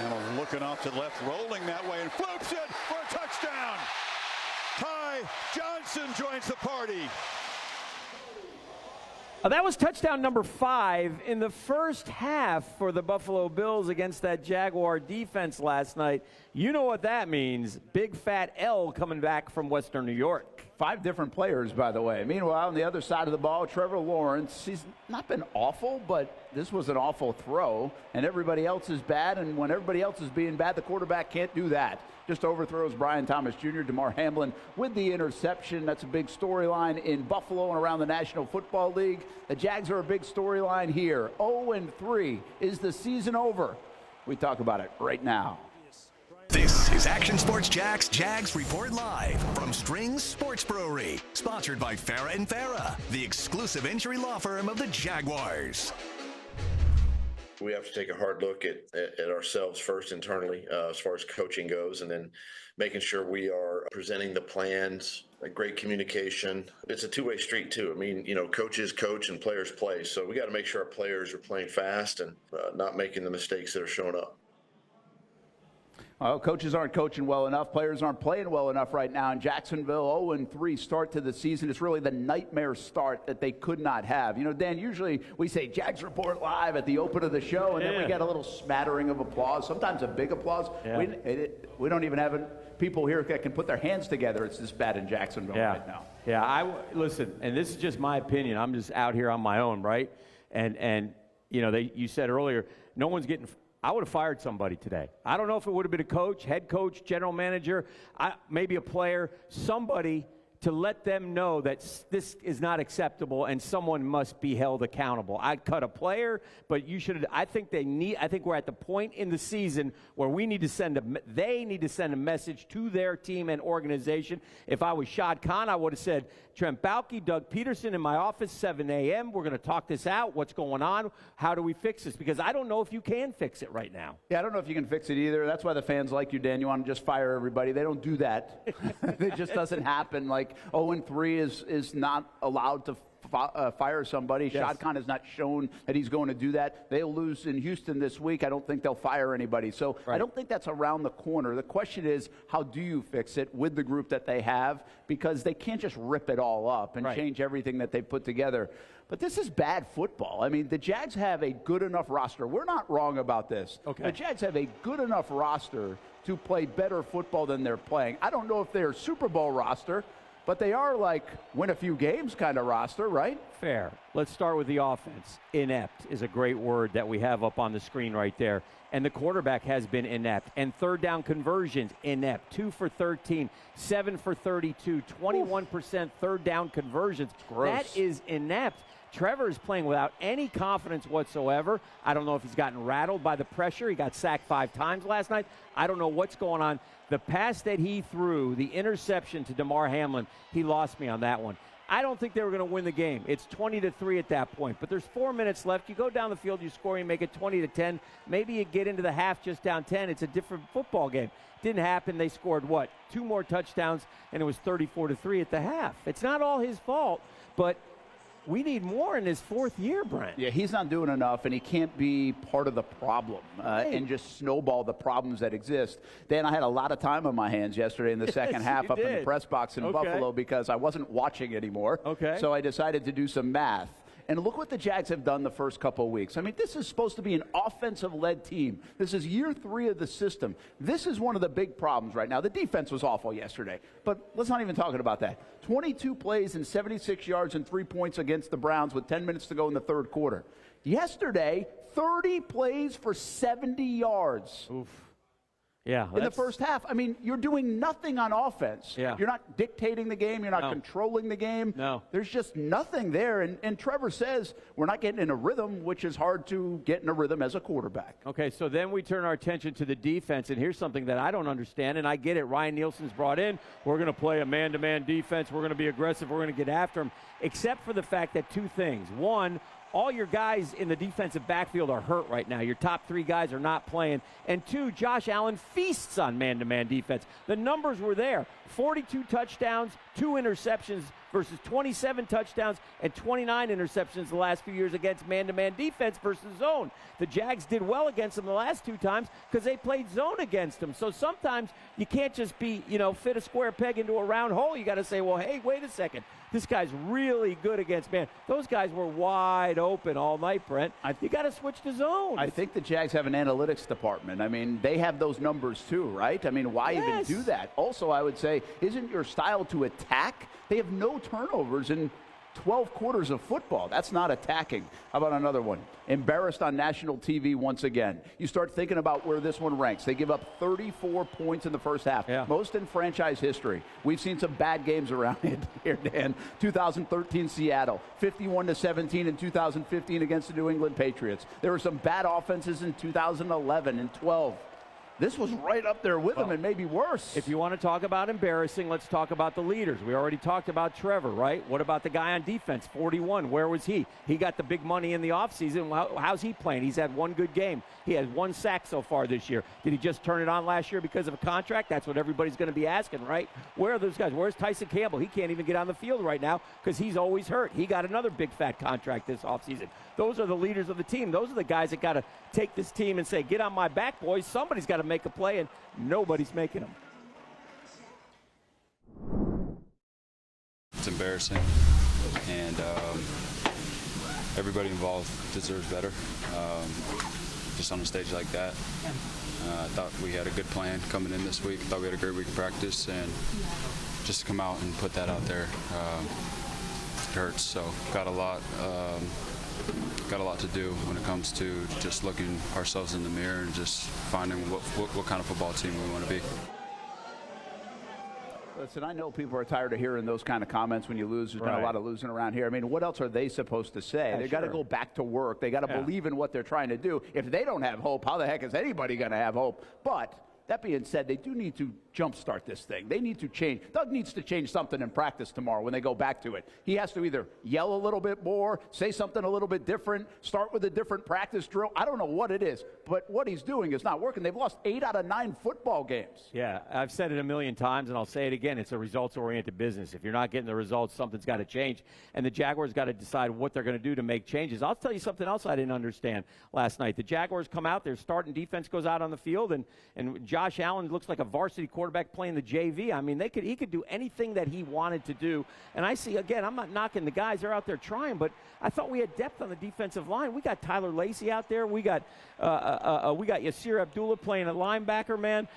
Hamilton looking off to the left, rolling that way, and floats it for a touchdown. Ty Johnson joins the party. That was touchdown number 5 in the first half for the Buffalo Bills against that Jaguar defense last night. You know what that means. Big fat L coming back from Western New York. 5 different players, by the way. Meanwhile, on the other side of the ball, Trevor Lawrence, he's not been awful, but this was an awful throw, and everybody else is bad, and when everybody else is being bad, the quarterback can't do that. Just overthrows Brian Thomas Jr., Damar Hamlin with the interception. That's a big storyline in Buffalo and around the National Football League. The Jags are a big storyline here. 0-3. Is the season over? We talk about it right now. This is Action Sports Jags Report Live from Strings Sports Brewery. Sponsored by Farah & Farah, the exclusive injury law firm of the Jaguars. We have to take a hard look at ourselves first internally as far as coaching goes, and then making sure we are presenting the plans, great communication. It's a two-way street too. I mean, coaches coach and players play. So we got to make sure our players are playing fast and not making the mistakes that are showing up. Well, coaches aren't coaching well enough. Players aren't playing well enough right now in Jacksonville. 0-3 start to the season. It's really the nightmare start that they could not have. Dan, usually we say Jags Report Live at the open of the show, and then we get a little smattering of applause, sometimes a big applause. Yeah. We don't even have people here that can put their hands together. It's this bad in Jacksonville right now. Yeah, listen, and this is just my opinion. I'm just out here on my own, right? And you said earlier, no one's getting – I would have fired somebody today. I don't know if it would have been a coach, head coach, general manager, maybe a player, somebody to let them know that this is not acceptable and someone must be held accountable. I'd cut a player, but I think we're at the point in the season where they need to send a message to their team and organization. If I was Shad Khan, I would have said, Trent Baalke, Doug Peterson in my office, 7 a.m. We're going to talk this out. What's going on? How do we fix this? Because I don't know if you can fix it right now. Yeah, I don't know if you can fix it either. That's why the fans like you, Dan. You want to just fire everybody. They don't do that. It just doesn't happen. 0-3 is not allowed to fire somebody. Yes. Shad Khan has not shown that he's going to do that. They'll lose in Houston this week. I don't think they'll fire anybody. So I don't think that's around the corner. The question is, how do you fix it with the group that they have? Because they can't just rip it all up and change everything that they've put together. But this is bad football. I mean, the Jags have a good enough roster. We're not wrong about this. Okay. The Jags have a good enough roster to play better football than they're playing. I don't know if they're a Super Bowl roster, but they are win a few games kind of roster, right? Fair. Let's start with the offense. Inept is a great word that we have up on the screen right there. And the quarterback has been inept. And third down conversions, inept. 2 for 13, 7 for 32, 21% third down conversions. Gross. That is inept. Trevor is playing without any confidence whatsoever. I don't know if he's gotten rattled by the pressure. He got sacked 5 times last night. I don't know what's going on. The pass that he threw, the interception to Damar Hamlin, he lost me on that one. I don't think they were going to win the game. It's 20-3 at that point. But there's 4 minutes left. You go down the field, you score, you make it 20-10. Maybe you get into the half just down 10. It's a different football game. Didn't happen. They scored, 2 more touchdowns, and it was 34-3 at the half. It's not all his fault, but we need more in his 4th year, Brent. Yeah, he's not doing enough, and he can't be part of the problem and just snowball the problems that exist. Dan, I had a lot of time on my hands yesterday in the second half up in the press box in Buffalo because I wasn't watching anymore. Okay. So I decided to do some math. And look what the Jags have done the first couple of weeks. I mean, this is supposed to be an offensive-led team. This is year 3 of the system. This is one of the big problems right now. The defense was awful yesterday, but let's not even talk about that. 22 plays and 76 yards and 3 points against the Browns with 10 minutes to go in the third quarter. Yesterday, 30 plays for 70 yards. Oof. Yeah, in the first half. I mean, you're doing nothing on offense. Yeah. You're not dictating the game. You're not controlling the game. No. There's just nothing there. And Trevor says we're not getting in a rhythm, which is hard to get in a rhythm as a quarterback. Okay, so then we turn our attention to the defense, and here's something that I don't understand, and I get it. Ryan Nielsen's brought in. We're going to play a man-to-man defense. We're going to be aggressive. We're going to get after him, except for the fact that 2 things. One, all your guys in the defensive backfield are hurt right now. Your top 3 guys are not playing. And 2, Josh Allen feasts on man-to-man defense. The numbers were there. 42 touchdowns, 2 interceptions versus 27 touchdowns and 29 interceptions the last few years against man-to-man defense versus zone. The Jags did well against them the last 2 times because they played zone against them. So sometimes you can't just be, fit a square peg into a round hole. You got to say, well, hey, wait a second. This guy's really good against man. Those guys were wide open all night, Brent. You got to switch to zone. I think the Jags have an analytics department. I mean, they have those numbers too, right? I mean, why even do that? Also, I would say, isn't your style to attack? They have no turnovers in 12 quarters of football. That's not attacking. How about another one? Embarrassed on national TV once again. You start thinking about where this one ranks. They give up 34 points in the first half, most in franchise history. We've seen some bad games around here, Dan. 2013 Seattle, 51-17 in 2015 against the New England Patriots. There were some bad offenses in 2011 and 12. This was right up there with them and maybe worse. If you want to talk about embarrassing, let's talk about the leaders. We already talked about Trevor, right? What about the guy on defense, 41? Where was he? He got the big money in the offseason. How's he playing? He's had 1 good game. He has 1 sack so far this year. Did he just turn it on last year because of a contract? That's what everybody's going to be asking, right? Where are those guys? Where's Tyson Campbell? He can't even get on the field right now because he's always hurt. He got another big fat contract this offseason. Those are the leaders of the team. Those are the guys that got to take this team and say, get on my back, boys. Somebody's got to make a play, and nobody's making them. It's embarrassing, and everybody involved deserves better. Just on a stage like that, I thought we had a good plan coming in this week. I thought we had a great week of practice, and just to come out and put that out there, it hurts. So got a lot to do when it comes to just looking ourselves in the mirror and just finding what kind of football team we want to be. Listen, I know people are tired of hearing those kind of comments when you lose. There's been a lot of losing around here. I mean, what else are they supposed to say? They've got to go back to work. They got to believe in what they're trying to do. If they don't have hope, how the heck is anybody going to have hope? But that being said, they do need to jumpstart this thing. They need to change. Doug needs to change something in practice tomorrow when they go back to it. He has to either yell a little bit more, say something a little bit different, start with a different practice drill. I don't know what it is, but what he's doing is not working. They've lost 8 out of 9 football games. Yeah, I've said it a million times, and I'll say it again. It's a results-oriented business. If you're not getting the results, something's got to change, and the Jaguars got to decide what they're going to do to make changes. I'll tell you something else I didn't understand last night. The Jaguars come out, their starting defense goes out on the field, and Josh Allen looks like a varsity quarterback playing the JV. I mean, he could do anything that he wanted to do. And I see, again, I'm not knocking the guys. They're out there trying, but I thought we had depth on the defensive line. We got Tyler Lacey out there. We got Yasir Abdullah playing at linebacker, man.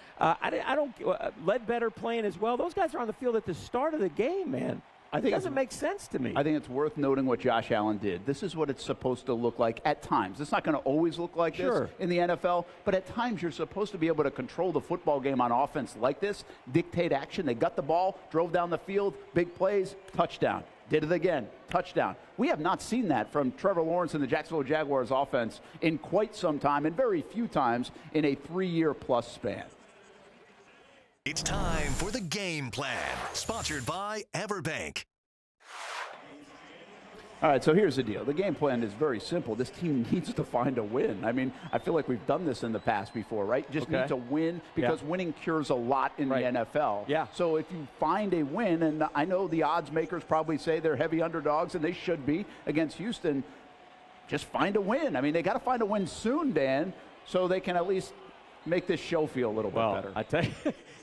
Ledbetter playing as well. Those guys are on the field at the start of the game, man. I think it doesn't make sense to me. I think it's worth noting what Josh Allen did. This is what it's supposed to look like at times. It's not going to always look like this in the NFL, but at times you're supposed to be able to control the football game on offense like this, dictate action. They got the ball, drove down the field, big plays, touchdown. Did it again, touchdown. We have not seen that from Trevor Lawrence and the Jacksonville Jaguars offense in quite some time, and very few times in a 3-year-plus span. It's time for the game plan, sponsored by Everbank. All right, so here's the deal. The game plan is very simple. This team needs to find a win. I mean, I feel like we've done this in the past before, right? Just need to win because winning cures a lot in the NFL. Yeah. So if you find a win, and I know the odds makers probably say they're heavy underdogs, and they should be against Houston, just find a win. I mean, they got to find a win soon, Dan, so they can at least make this show feel a little bit better. I tell you,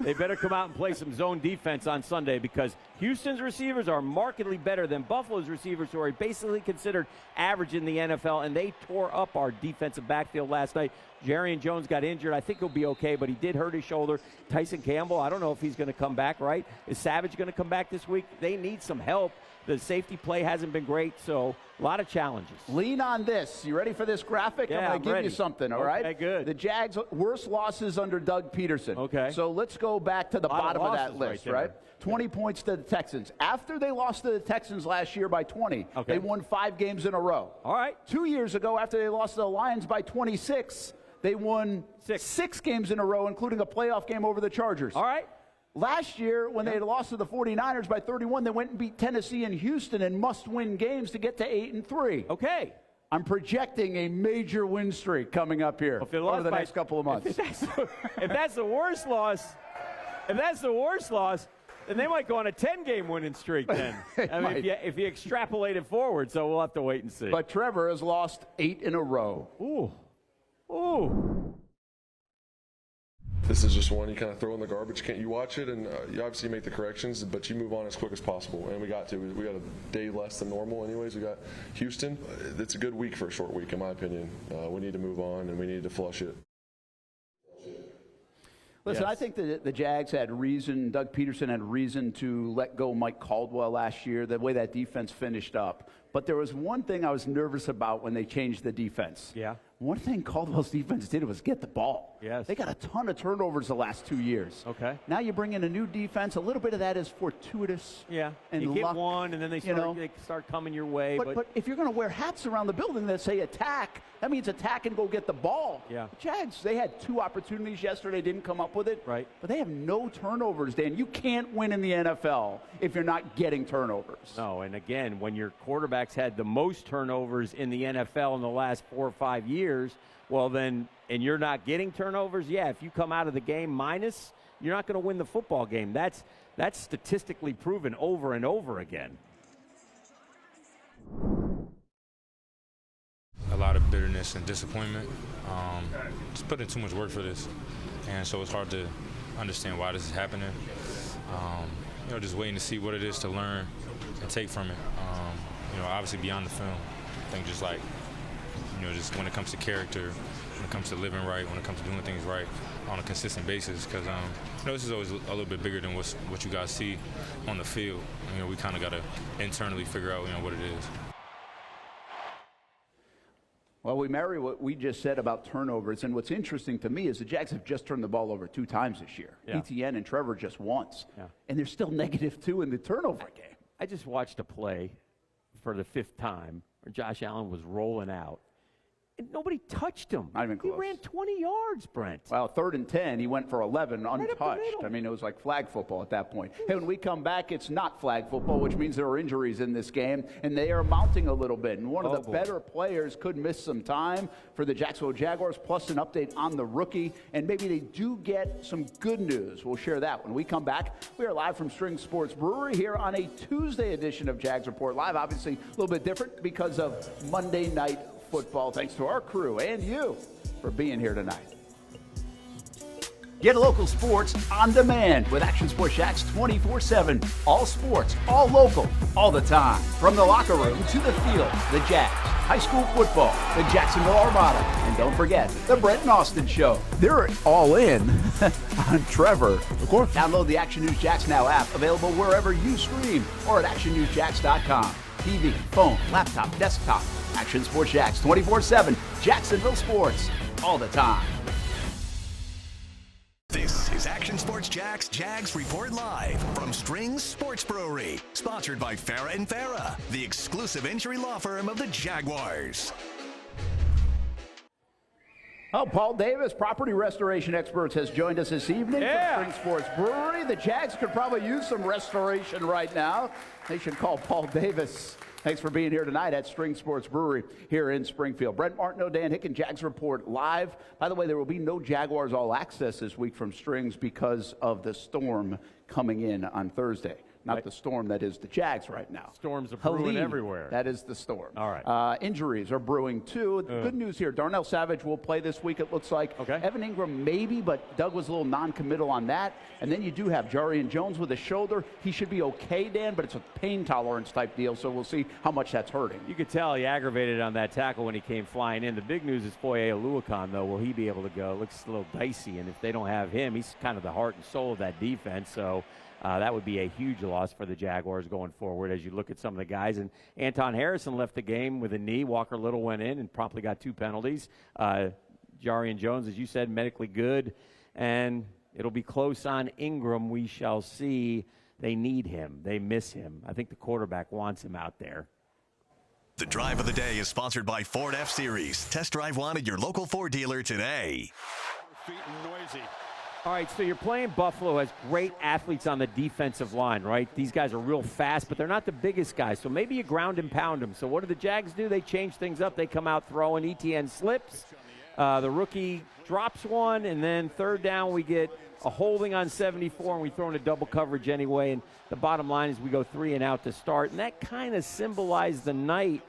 they better come out and play some zone defense on Sunday because Houston's receivers are markedly better than Buffalo's receivers, who are basically considered average in the NFL, and they tore up our defensive backfield last night. Jarrian Jones got injured. I think he'll be okay, but he did hurt his shoulder. Tyson Campbell, I don't know if he's going to come back, right? Is Savage going to come back this week? They need some help. The safety play hasn't been great, so a lot of challenges. Lean on this. You ready for this graphic? Yeah, I'm going to give you something, all right? Okay, good. The Jags' worst losses under Doug Peterson. Okay. So let's go back to the bottom of that list, right? 20 points to the Texans. After they lost to the Texans last year by 20, they won 5 games in a row. All right. 2 years ago, after they lost to the Lions by 26, they won 6 games in a row, including a playoff game over the Chargers. All right. Last year, when they lost to the 49ers by 31, they went and beat Tennessee and Houston in must-win games to get to 8-3. Okay. I'm projecting a major win streak coming up here over the next couple of months. If that's the worst loss, then they might go on a 10-game winning streak then. I mean, if you extrapolate it forward, so we'll have to wait and see. But Trevor has lost 8 in a row. Ooh. This is just one you kind of throw in the garbage. You watch it, and you obviously make the corrections, but you move on as quick as possible. And we got a day less than normal anyways. We got Houston. It's a good week for a short week, in my opinion. We need to move on, and we need to flush it. Listen, I think that the Jags had reason, Doug Peterson had reason to let go Mike Caldwell last year, the way that defense finished up. But there was one thing I was nervous about when they changed the defense. Yeah. One thing Caldwell's defense did was get the ball. Yes. They got a ton of turnovers the last 2 years. Okay. Now you bring in a new defense. A little bit of that is fortuitous. Yeah. And you get luck, one, and then they start coming your way. But if you're going to wear hats around the building that say attack, that means attack and go get the ball. Yeah. The Jags, they had 2 opportunities yesterday, didn't come up with it. Right. But they have no turnovers, Dan. You can't win in the NFL if you're not getting turnovers. No, and again, when your quarterbacks had the most turnovers in the NFL in the last 4 or 5 years, well then, and you're not getting turnovers, if you come out of the game minus, you're not going to win the football game. That's statistically proven over and over again. A lot of bitterness and disappointment. Just put in too much work for this, and so it's hard to understand why this is happening. Just waiting to see what it is to learn and take from it. Obviously beyond the film, I think just just when it comes to character, when it comes to living right, when it comes to doing things right on a consistent basis, because this is always a little bit bigger than what you guys see on the field. We kind of got to internally figure out what it is. Well, we marry what we just said about turnovers, and what's interesting to me is the Jags have just turned the ball over 2 times this year. Yeah. ETN and Trevor just once. Yeah. And they're still -2 in the turnover game. I just watched a play for the 5th time where Josh Allen was rolling out, and nobody touched him. Not even close. He ran 20 yards, Brent. Well, 3rd and 10, he went for 11 up the untouched. middle. I mean, it was like flag football at that point. Hey, when we come back, it's not flag football, which means there are injuries in this game, and they are mounting a little bit. And one of the better players could miss some time for the Jacksonville Jaguars, plus an update on the rookie. And maybe they do get some good news. We'll share that when we come back. We are live from Strings Sports Brewery here on a Tuesday edition of Jags Report Live. Obviously, a little bit different because of Monday Night Football. Thanks to our crew and you for being here tonight. Get local sports on demand with Action Sports Jax 24/7. All sports, all local, all the time. From the locker room to the field, the Jags, high school football, the Jacksonville Armada, and don't forget the Brent and Austin Show. They're all in on Trevor. Of course. Download the Action News Jax Now app, available wherever you stream or at actionnewsjax.com. TV, phone, laptop, desktop. Action Sports Jax 24/7. Jacksonville sports all the time. This is Action Sports Jags Report Live from Strings Sports Brewery, sponsored by Farah & Farah, the exclusive injury law firm of the Jaguars. Oh, Paul Davis, Property Restoration Experts, has joined us this evening from Strings Sports Brewery. The Jags could probably use some restoration right now. They should call Paul Davis. Thanks for being here tonight at Strings Sports Brewery here in Springfield. Brent, Martineau, Dan Hicken, Jags Report Live. By the way, there will be no Jaguars All Access this week from Strings because of the storm coming in on Thursday. Not the storm that is the Jags right now. Storms are brewing everywhere. That is the storm. All right. Injuries are brewing, too. Good news here. Darnell Savage will play this week, it looks like. Okay. Evan Ingram maybe, but Doug was a little non-committal on that. And then you do have Jarian Jones with a shoulder. He should be okay, Dan, but it's a pain tolerance type deal, so we'll see how much that's hurting. You could tell he aggravated on that tackle when he came flying in. The big news is Foye Oluokun, though. Will he be able to go? Looks a little dicey, and if they don't have him, he's kind of the heart and soul of that defense. So that would be a huge loss for the Jaguars going forward as you look at some of the guys. And Anton Harrison left the game with a knee. Walker Little went in and promptly got 2 penalties. Jarian Jones, as you said, medically good. And it'll be close on Ingram. We shall see. They need him. They miss him. I think the quarterback wants him out there. The Drive of the Day is sponsored by Ford F-Series. Test drive one at your local Ford dealer today. Feet and noisy. All right, so you're playing Buffalo has great athletes on the defensive line, right? These guys are real fast, but they're not the biggest guys. So maybe you ground and pound them. So what do the Jags do? They change things up. They come out throwing. ETN slips. The rookie drops one, and then third down we get a holding on 74, and we throw into double coverage anyway. And the bottom line is we go 3 and out to start. And that kind of symbolized the night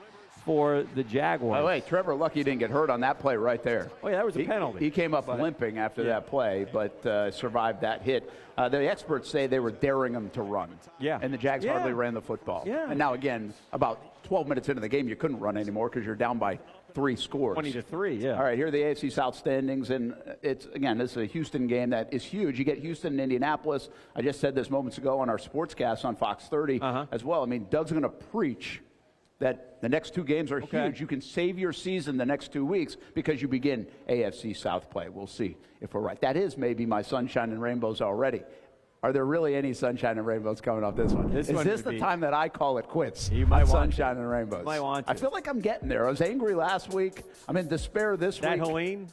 for the Jaguars. By the way, Trevor Lucky didn't get hurt on that play right there. Oh, yeah, that was a penalty. He came up limping after that play, but survived that hit. The experts say they were daring him to run. Yeah. And the Jags hardly ran the football. Yeah. And now, again, about 12 minutes into the game, you couldn't run anymore because you're down by 3 scores. 20-3, yeah. All right, here are the AFC South standings, and it's, again, this is a Houston game that is huge. You get Houston and Indianapolis. I just said this moments ago on our sportscast on Fox 30 as well. I mean, Doug's going to preach that the next 2 games are huge. You can save your season the next 2 weeks because you begin AFC South play. We'll see if we're right. That is maybe my sunshine and rainbows already. Are there really any sunshine and rainbows coming off this one? Is this the time that I call it quits? You might want sunshine and rainbows. You might want to. I feel like I'm getting there. I was angry last week. I'm in despair this week. That Helene?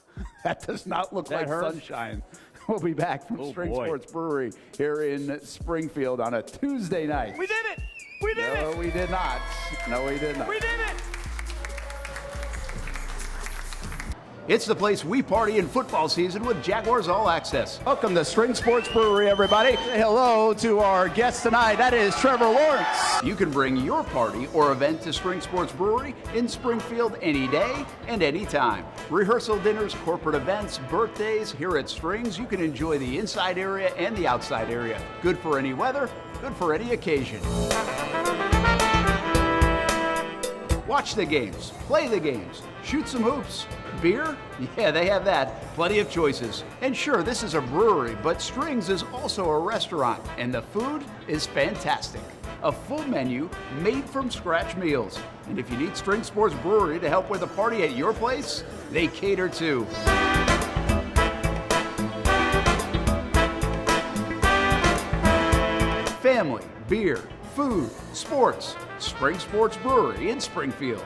That does not look like sunshine. We'll be back from Strings Sports Brewery here in Springfield on a Tuesday night. We did it! We did it! No, we did not. No, we did not. We did it! It's the place we party in football season with Jaguars All Access. Welcome to Strings Sports Brewery, everybody. Say hello to our guest tonight. That is Trevor Lawrence. You can bring your party or event to Strings Sports Brewery in Springfield any day and any time. Rehearsal dinners, corporate events, birthdays. Here at Strings, you can enjoy the inside area and the outside area. Good for any weather, good for any occasion. Watch the games, play the games, shoot some hoops. Beer? Yeah, they have that. Plenty of choices. And sure, this is a brewery, but Strings is also a restaurant, and the food is fantastic. A full menu made from scratch meals. And if you need Strings Sports Brewery to help with a party at your place, they cater too. Family, beer, food, sports. Strings Sports Brewery in Springfield.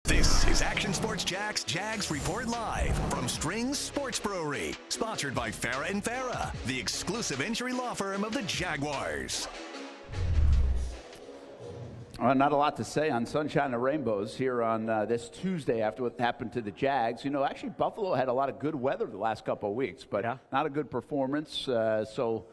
This is Action Sports Jags Report Live from Strings Sports Brewery, sponsored by Farah & Farah, the exclusive injury law firm of the Jaguars. Not a lot to say on Sunshine and Rainbows here on this Tuesday after what happened to the Jags. You know, actually, Buffalo had a lot of good weather the last couple of weeks, but not a good performance. So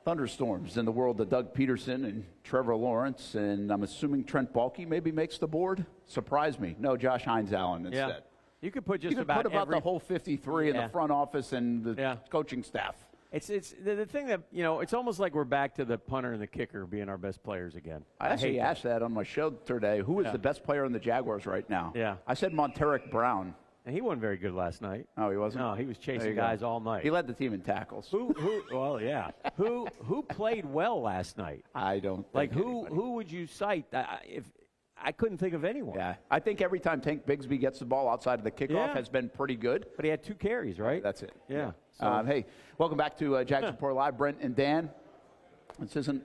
thunderstorms in the world of Doug Peterson and Trevor Lawrence, and I'm assuming Trent Baalke maybe makes the board. Surprise me. No, Josh Hines-Allen instead. Yeah. You could put just you could put about the whole 53 in the front office and the coaching staff. It's the thing that, you know, it's almost like we're back to the punter and the kicker being our best players again. I actually asked that on my show today. Who is the best player on the Jaguars right now? Yeah. I said Monteric Brown. And he wasn't very good last night. Oh, he wasn't? No, he was chasing guys all night. He led the team in tackles. Who played well last night? I don't think who would you cite? If I couldn't think of anyone. Yeah, I think every time Tank Bigsby gets the ball outside of the kickoff has been pretty good. But he had 2 carries, right? That's it. Yeah. So, hey, welcome back to Jags Report Live. Brent and Dan. This isn't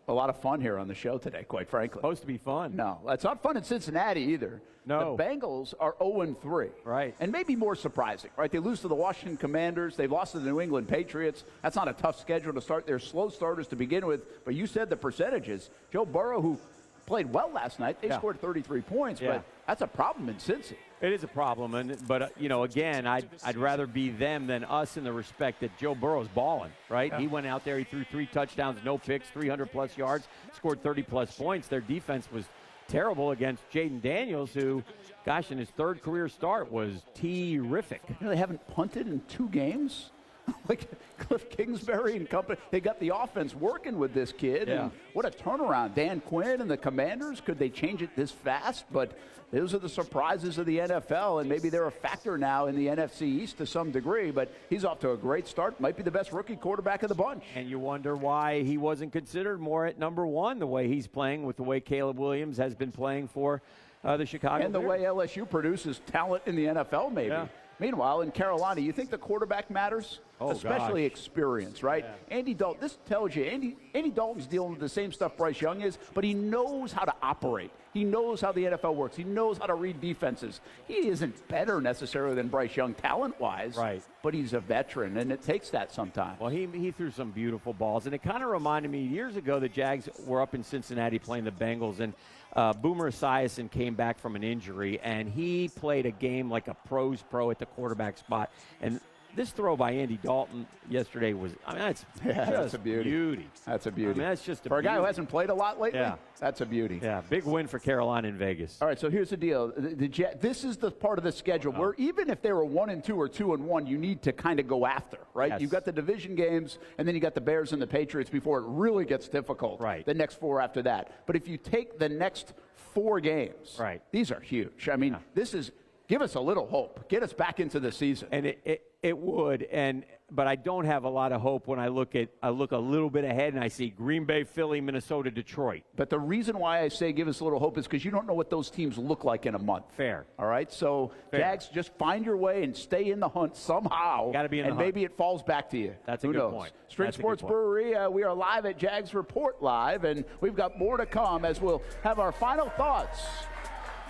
a lot of fun here on the show today, quite frankly. Supposed to be fun. No, it's not fun in Cincinnati either. No. The Bengals are 0-3. Right. And maybe more surprising, right? They lose to the Washington Commanders. They've lost to the New England Patriots. That's not a tough schedule to start. They're slow starters to begin with. But you said the percentages. Joe Burrow, who played well last night, they scored 33 points. But that's a problem in Cincy. It is a problem, but you know, again, I'd rather be them than us in the respect that Joe Burrow's balling, right? Yeah. He went out there, he threw 3 touchdowns, no picks, 300-plus yards, scored 30-plus points. Their defense was terrible against Jaden Daniels, who, gosh, in his 3rd career start was terrific. You know, they haven't punted in 2 games? Like Cliff Kingsbury and company, they got the offense working with this kid. Yeah. And what a turnaround. Dan Quinn and the Commanders, could they change it this fast? But those are the surprises of the NFL, and maybe they're a factor now in the NFC East to some degree, but he's off to a great start. Might be the best rookie quarterback of the bunch. And you wonder why he wasn't considered more at number 1 the way he's playing, with the way Caleb Williams has been playing for the Chicago and the Bears. way LSU produces talent in the NFL, maybe. Yeah. Meanwhile, in Carolina, you think the quarterback matters? especially experience, right? Yeah. Andy Dalton, this tells you, Andy Dalton's dealing with the same stuff Bryce Young is, but he knows how to operate. He knows how the NFL works. He knows how to read defenses. He isn't better necessarily than Bryce Young talent-wise, right? But he's a veteran, and it takes that sometimes. Well, he threw some beautiful balls, and it kind of reminded me years ago the Jags were up in Cincinnati playing the Bengals, and Boomer Esiason came back from an injury, and he played a game like a pro's pro at the quarterback spot. And this throw by Andy Dalton yesterday was, I mean, that's a beauty. That's a beauty. I mean, that's just for a guy who hasn't played a lot lately. Yeah. That's a beauty. Yeah, big win for Carolina in Vegas. All right, so here's the deal. This is the part of the schedule where even if they were 1-2 or 2-1, you need to kind of go after, right? Yes. You've got the division games, and then you got the Bears and the Patriots before it really gets difficult. Right. The next 4 after that. But if you take the next 4 games, right, these are huge. I mean, this is give us a little hope. Get us back into the season. And it would, but I don't have a lot of hope when I look a little bit ahead and I see Green Bay, Philly, Minnesota, Detroit. But the reason why I say give us a little hope is because you don't know what those teams look like in a month. Fair. All right? So, Fair. Jags, just find your way and stay in the hunt somehow. Got to be in the hunt. hunt. And maybe it falls back to you. That's a Who good knows? point. Strings Sports Brewery, we are live at Jags Report Live, and we've got more to come as we'll have our final thoughts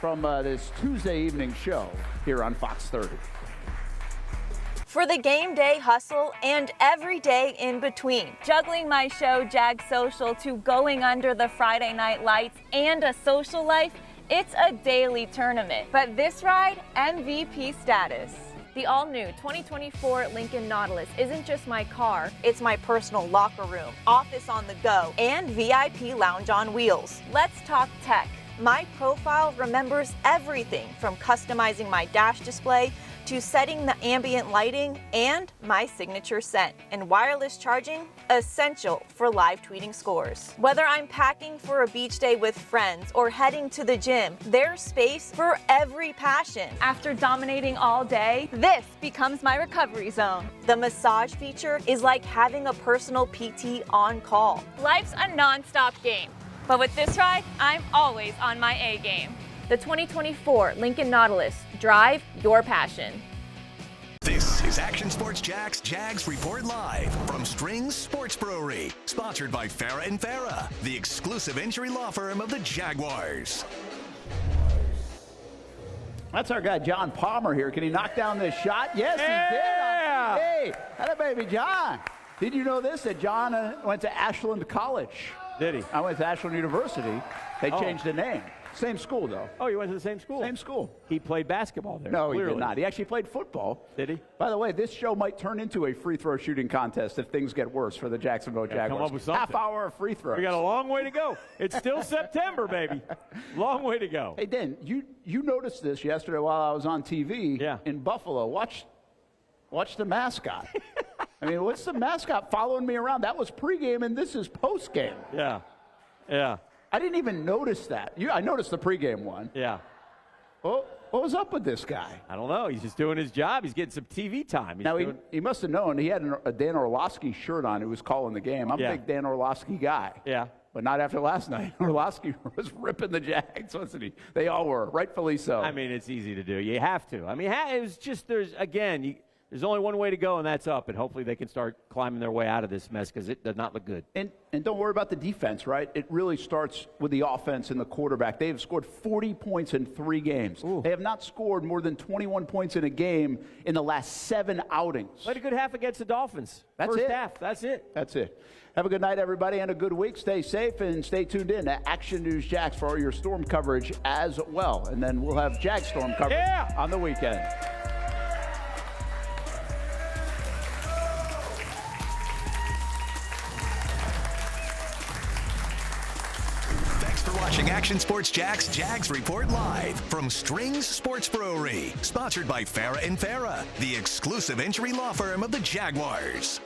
from this Tuesday evening show here on Fox 30. For the game day hustle and every day in between, juggling my show Jag Social to going under the Friday night lights and a social life, it's a daily tournament. But this ride, MVP status. The all-new 2024 Lincoln Nautilus isn't just my car, it's my personal locker room, office on the go, and VIP lounge on wheels. Let's talk tech. My profile remembers everything from customizing my dash display to setting the ambient lighting and my signature scent. And wireless charging, essential for live tweeting scores. Whether I'm packing for a beach day with friends or heading to the gym, there's space for every passion. After dominating all day, this becomes my recovery zone. The massage feature is like having a personal PT on call. Life's a non-stop game. But with this ride, I'm always on my A game. The 2024 Lincoln Nautilus. Drive your passion. This is Action Sports Jags Report Live from Strings Sports Brewery. Sponsored by Farah & Farah, the exclusive injury law firm of the Jaguars. That's our guy, John Palmer here. Can he knock down this shot? Yes, yeah. He did. Hey, hello, baby John. Did you know this, that John went to Ashland College? Did he? I went to Ashland University. They changed the name. Same school, though. Oh, you went to the same school? Same school. He played basketball there. No, clearly. he did not. He actually played football. Did he? By the way, this show might turn into a free throw shooting contest if things get worse for the Jacksonville Jaguars. Come up with something. Half hour of free throws. We got a long way to go. It's still September, baby. Long way to go. Hey, Dan, you noticed this yesterday while I was on TV in Buffalo. Watch the mascot. I mean, what's the mascot following me around? That was pregame, and this is postgame. Yeah. Yeah. I didn't even notice that. I noticed the pregame one. Yeah. Well, what was up with this guy? I don't know. He's just doing his job. He's getting some TV time. He must have known. He had a Dan Orlovsky shirt on who was calling the game. I'm a big Dan Orlovsky guy. Yeah. But not after last night. Orlovsky was ripping the Jags, wasn't he? They all were, rightfully so. I mean, it's easy to do. You have to. I mean, it was just there's only one way to go, and that's up. And hopefully they can start climbing their way out of this mess because it does not look good. And don't worry about the defense, right? It really starts with the offense and the quarterback. They have scored 40 points in 3 games. Ooh. They have not scored more than 21 points in a game in the last 7 outings. Played a good half against the Dolphins. That's First it. half. That's it. That's it. Have a good night, everybody, and a good week. Stay safe and stay tuned in to Action News Jax for all your storm coverage as well. And then we'll have Jag storm coverage on the weekend. Watching Action Sports Jags Report Live from Strings Sports Brewery. Sponsored by Farah & Farah, the exclusive injury law firm of the Jaguars.